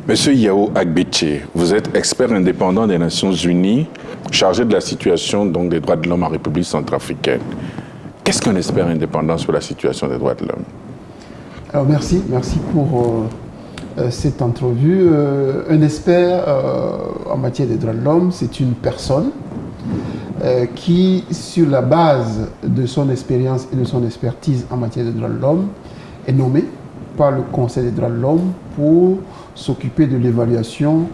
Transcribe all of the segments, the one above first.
Monsieur Yao Agbeche, vous êtes expert indépendant des Nations Unies, chargé de la situation donc, des droits de l'homme en République centrafricaine. Qu'est-ce qu'un expert indépendant sur la situation des droits de l'homme? Alors merci pour cette entrevue. Un expert en matière des droits de l'homme, c'est une personne qui, sur la base de son expérience et de son expertise en matière des droits de l'homme, est nommé par le Conseil des droits de l'homme pour s'occuper de l'évaluation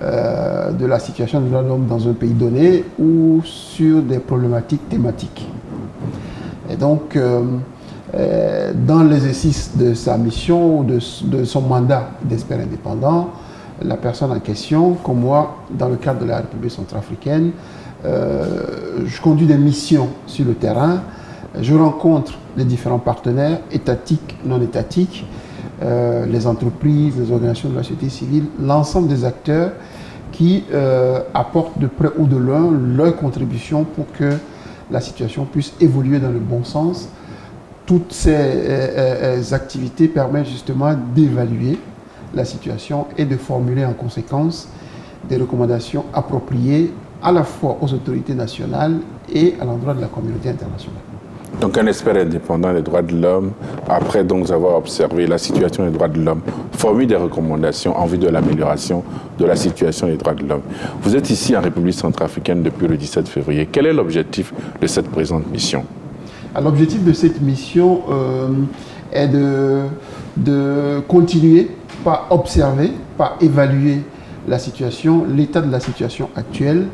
de la situation des droits de l'homme dans un pays donné ou sur des problématiques thématiques. Et donc, dans l'exercice de sa mission ou de son mandat d'expert indépendant, la personne en question, comme moi, dans le cadre de la République centrafricaine, je conduis des missions sur le terrain, je rencontre les différents partenaires étatiques, non étatiques, les entreprises, les organisations de la société civile, l'ensemble des acteurs qui apportent de près ou de loin leur contribution pour que la situation puisse évoluer dans le bon sens. Toutes ces activités permettent justement d'évaluer la situation et de formuler en conséquence des recommandations appropriées à la fois aux autorités nationales et à l'endroit de la communauté internationale. Donc un expert indépendant des droits de l'homme, après donc avoir observé la situation des droits de l'homme, formule des recommandations en vue de l'amélioration de la situation des droits de l'homme. Vous êtes ici en République centrafricaine depuis le 17 février. Quel est l'objectif de cette présente mission? L'objectif de cette mission est de continuer par observer, par évaluer la situation, l'état de la situation actuelle,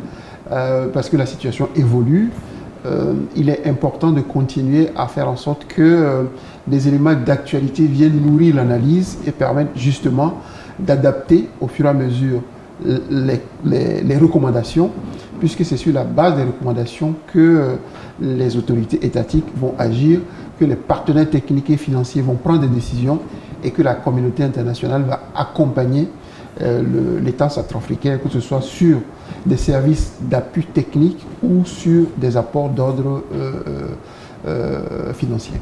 parce que la situation évolue. Il est important de continuer à faire en sorte que des éléments d'actualité viennent nourrir l'analyse et permettent justement d'adapter au fur et à mesure les recommandations, puisque c'est sur la base des recommandations que les autorités étatiques vont agir, que les partenaires techniques et financiers vont prendre des décisions et que la communauté internationale va accompagner l'État centrafricain, que ce soit sur des services d'appui technique ou sur des apports d'ordre financier.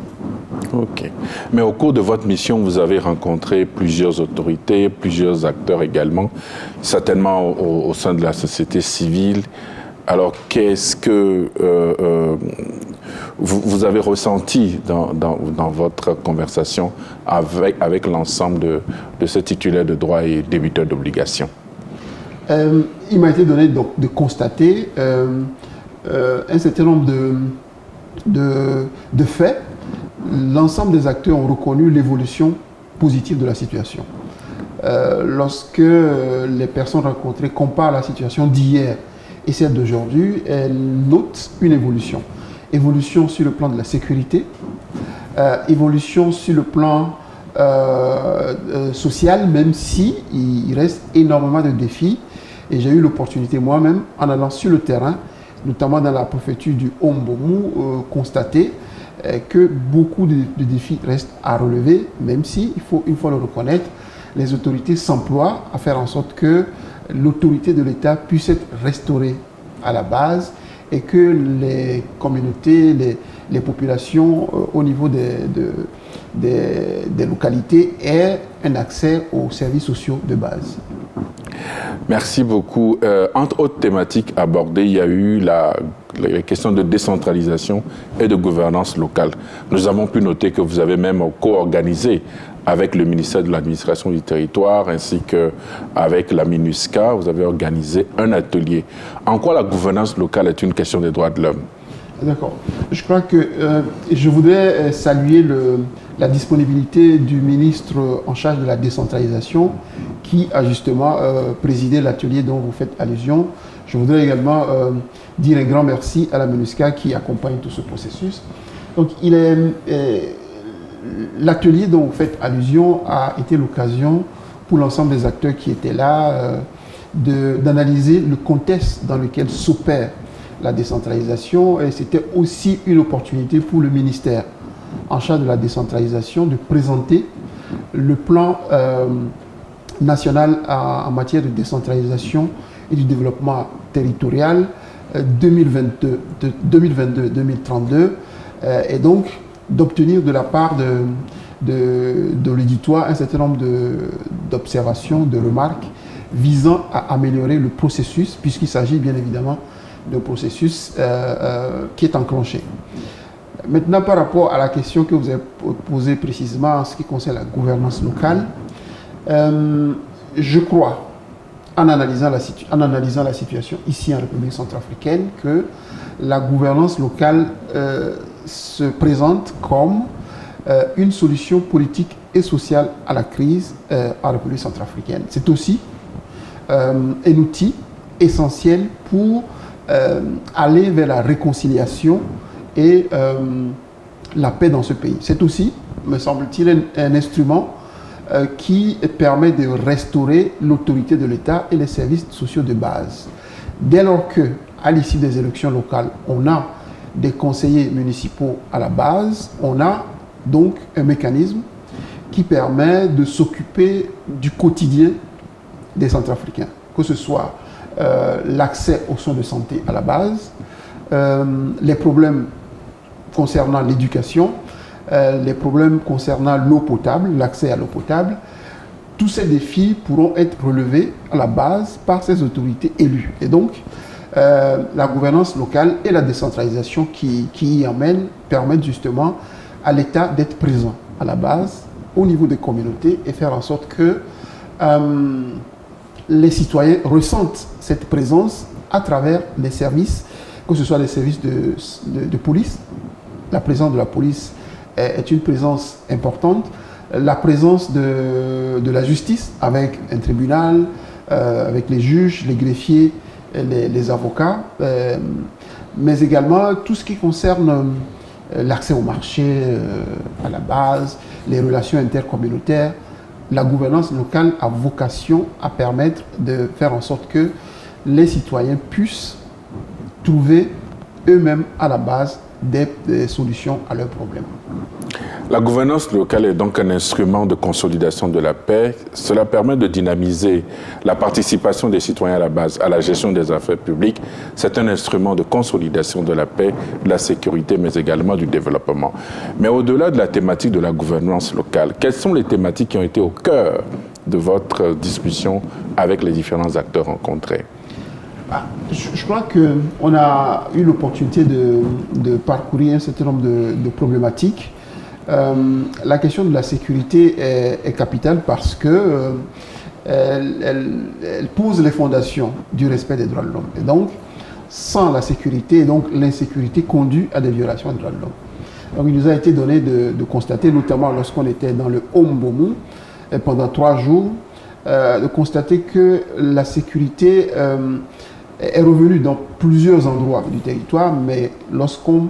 Ok. Mais au cours de votre mission, vous avez rencontré plusieurs autorités, plusieurs acteurs également, certainement au sein de la société civile. Alors, qu'est-ce que vous avez ressenti dans votre conversation avec l'ensemble de ces titulaires de droits et débiteurs d'obligations? Il m'a été donné donc de constater un certain nombre de faits. L'ensemble des acteurs ont reconnu l'évolution positive de la situation. Lorsque les personnes rencontrées comparent la situation d'hier et celle d'aujourd'hui, elles notent une évolution. Évolution sur le plan de la sécurité, évolution sur le plan social, même si il reste énormément de défis. Et j'ai eu l'opportunité moi-même, en allant sur le terrain, notamment dans la préfecture du Hombomu, constater que beaucoup de défis restent à relever, même si, il faut le reconnaître, les autorités s'emploient à faire en sorte que l'autorité de l'État puisse être restaurée à la base et que les communautés, les populations au niveau des localités aient un accès aux services sociaux de base. Merci beaucoup. Entre autres thématiques abordées, il y a eu les questions de décentralisation et de gouvernance locale. Nous avons pu noter que vous avez même co-organisé avec le ministère de l'Administration du Territoire ainsi qu'avec la MINUSCA, vous avez organisé un atelier. En quoi la gouvernance locale est une question des droits de l'homme? D'accord. Je crois que je voudrais saluer la disponibilité du ministre en charge de la décentralisation qui a justement présidé l'atelier dont vous faites allusion. Je voudrais également dire un grand merci à la MINUSCA qui accompagne tout ce processus. Donc, l'atelier dont vous faites allusion a été l'occasion pour l'ensemble des acteurs qui étaient là d'analyser le contexte dans lequel s'opère la décentralisation, et c'était aussi une opportunité pour le ministère en charge de la décentralisation de présenter le plan national en matière de décentralisation et du développement territorial 2022-2032 et donc d'obtenir de la part de l'éditoire un certain nombre d'observations, de remarques visant à améliorer le processus, puisqu'il s'agit bien évidemment d'un processus qui est enclenché. Maintenant, par rapport à la question que vous avez posée précisément en ce qui concerne la gouvernance locale, je crois, en analysant la situation ici en République centrafricaine, que la gouvernance locale se présente comme une solution politique et sociale à la crise en République centrafricaine. C'est aussi un outil essentiel pour aller vers la réconciliation et la paix dans ce pays. C'est aussi, me semble-t-il, un instrument qui permet de restaurer l'autorité de l'État et les services sociaux de base. Dès lors que, à l'issue des élections locales, on a des conseillers municipaux à la base, on a donc un mécanisme qui permet de s'occuper du quotidien des Centrafricains, que ce soit l'accès aux soins de santé à la base, les problèmes concernant l'éducation, les problèmes concernant l'eau potable, l'accès à l'eau potable. Tous ces défis pourront être relevés à la base par ces autorités élues. Et donc, la gouvernance locale et la décentralisation qui y amènent permettent justement à l'État d'être présent à la base, au niveau des communautés, et faire en sorte que les citoyens ressentent cette présence à travers les services, que ce soit les services de police. La présence de la police est une présence importante. La présence de la justice avec un tribunal, avec les juges, les greffiers, les avocats, mais également tout ce qui concerne l'accès au marché à la base, les relations intercommunautaires. La gouvernance locale a vocation à permettre de faire en sorte que les citoyens puissent trouver eux-mêmes à la base des solutions à leurs problèmes. La gouvernance locale est donc un instrument de consolidation de la paix. Cela permet de dynamiser la participation des citoyens à la base, à la gestion des affaires publiques. C'est un instrument de consolidation de la paix, de la sécurité, mais également du développement. Mais au-delà de la thématique de la gouvernance locale, quelles sont les thématiques qui ont été au cœur de votre discussion avec les différents acteurs rencontrés ? Je crois qu'on a eu l'opportunité de parcourir un certain nombre de problématiques. La question de la sécurité est capitale parce que elle pose les fondations du respect des droits de l'homme. Et donc, sans la sécurité, donc l'insécurité conduit à des violations des droits de l'homme. Donc, il nous a été donné de constater, notamment lorsqu'on était dans le Ombomu pendant 3 jours, de constater que la sécurité est revenue dans plusieurs endroits du territoire, mais lorsqu'on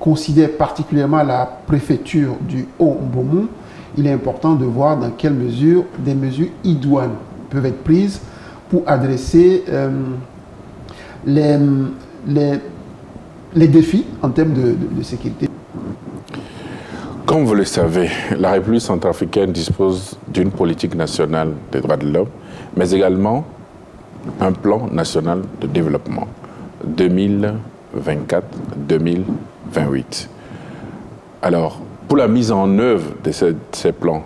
considère particulièrement la préfecture du Haut-Mbomu, il est important de voir dans quelle mesure des mesures idoines peuvent être prises pour adresser les défis en termes de sécurité. Comme vous le savez, la République centrafricaine dispose d'une politique nationale des droits de l'homme, mais également un plan national de développement 2024-2028. Alors, pour la mise en œuvre de ces plans,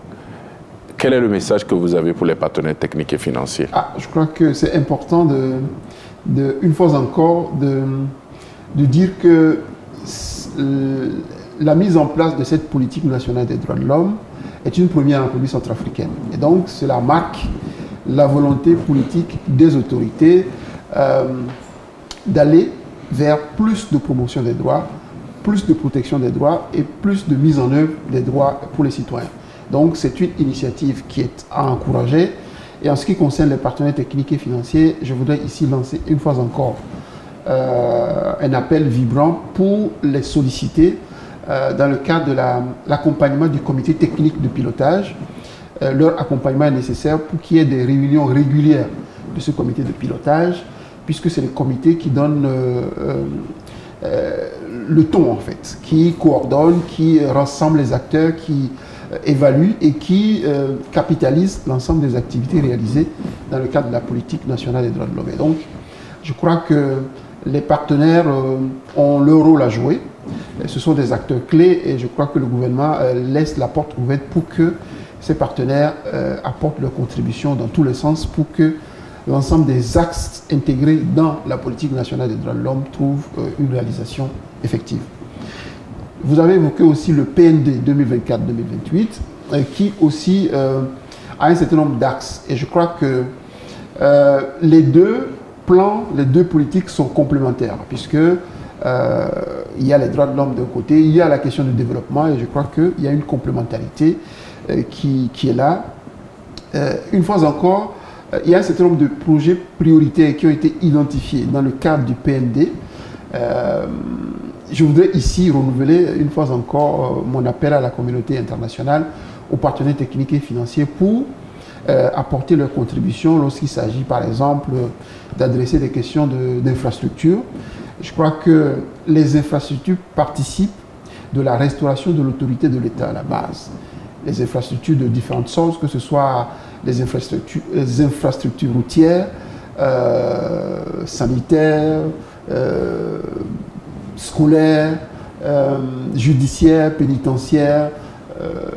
quel est le message que vous avez pour les partenaires techniques et financiers ? Je crois que c'est important une fois encore de dire que la mise en place de cette politique nationale des droits de l'homme est une première en République centrafricaine. Et donc, cela marque la volonté politique des autorités d'aller vers plus de promotion des droits, plus de protection des droits et plus de mise en œuvre des droits pour les citoyens. Donc, c'est une initiative qui est à encourager. Et en ce qui concerne les partenaires techniques et financiers, je voudrais ici lancer une fois encore un appel vibrant pour les solliciter dans le cadre de l'accompagnement du comité technique de pilotage. Leur accompagnement est nécessaire pour qu'il y ait des réunions régulières de ce comité de pilotage, puisque c'est le comité qui donne le ton, en fait, qui coordonne, qui rassemble les acteurs, qui évalue et qui capitalise l'ensemble des activités réalisées dans le cadre de la politique nationale des droits de l'homme. Et donc, je crois que les partenaires ont leur rôle à jouer. Ce sont des acteurs clés et je crois que le gouvernement laisse la porte ouverte pour que ces partenaires apportent leur contribution dans tous les sens pour que l'ensemble des axes intégrés dans la politique nationale des droits de l'homme trouvent une réalisation effective. Vous avez évoqué aussi le PND 2024-2028 qui aussi a un certain nombre d'axes. Et je crois que les deux plans, les deux politiques sont complémentaires puisque il y a les droits de l'homme d'un côté, il y a la question du développement et je crois qu'il y a une complémentarité qui est là. Une fois encore, il y a un certain nombre de projets prioritaires qui ont été identifiés dans le cadre du PND. Je voudrais ici renouveler une fois encore mon appel à la communauté internationale, aux partenaires techniques et financiers pour apporter leur contribution lorsqu'il s'agit par exemple d'adresser des questions d'infrastructure. Je crois que les infrastructures participent de la restauration de l'autorité de l'État à la base. Les infrastructures de différentes sortes, que ce soit les infrastructures routières, sanitaires, scolaires, judiciaires, pénitentiaires,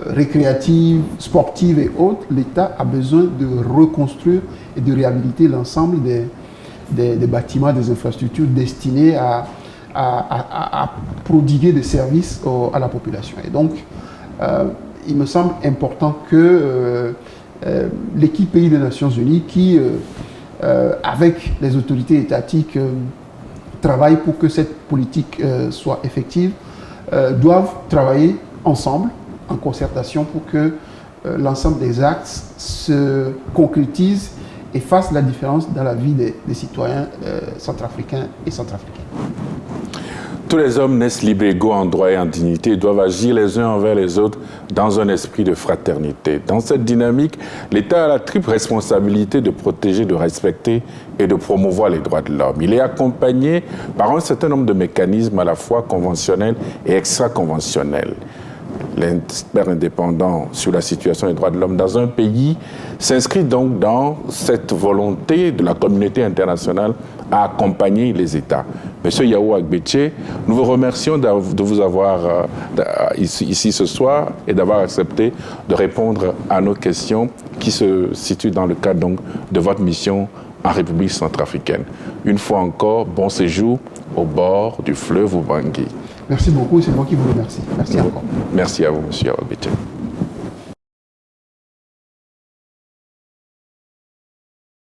récréatives, sportives et autres. L'État a besoin de reconstruire et de réhabiliter l'ensemble des bâtiments, des infrastructures destinés à prodiguer des services à la population. Et donc, il me semble important que l'équipe pays des Nations Unies qui, avec les autorités étatiques, travaille pour que cette politique soit effective, doivent travailler ensemble, en concertation, pour que l'ensemble des axes se concrétisent et fassent la différence dans la vie des citoyens centrafricains et centrafricains. Tous les hommes naissent libres, égaux en droit et en dignité et doivent agir les uns envers les autres dans un esprit de fraternité. Dans cette dynamique, l'État a la triple responsabilité de protéger, de respecter et de promouvoir les droits de l'homme. Il est accompagné par un certain nombre de mécanismes à la fois conventionnels et extra-conventionnels. L'expert indépendant sur la situation des droits de l'homme dans un pays s'inscrit donc dans cette volonté de la communauté internationale à accompagner les États. Monsieur Yao Agbeche, nous vous remercions de vous avoir ici ce soir et d'avoir accepté de répondre à nos questions qui se situent dans le cadre donc, de votre mission en République centrafricaine. Une fois encore, bon séjour au bord du fleuve Ubangui. Merci beaucoup, c'est moi qui vous remercie. Merci encore. Merci à vous, monsieur Agbeche.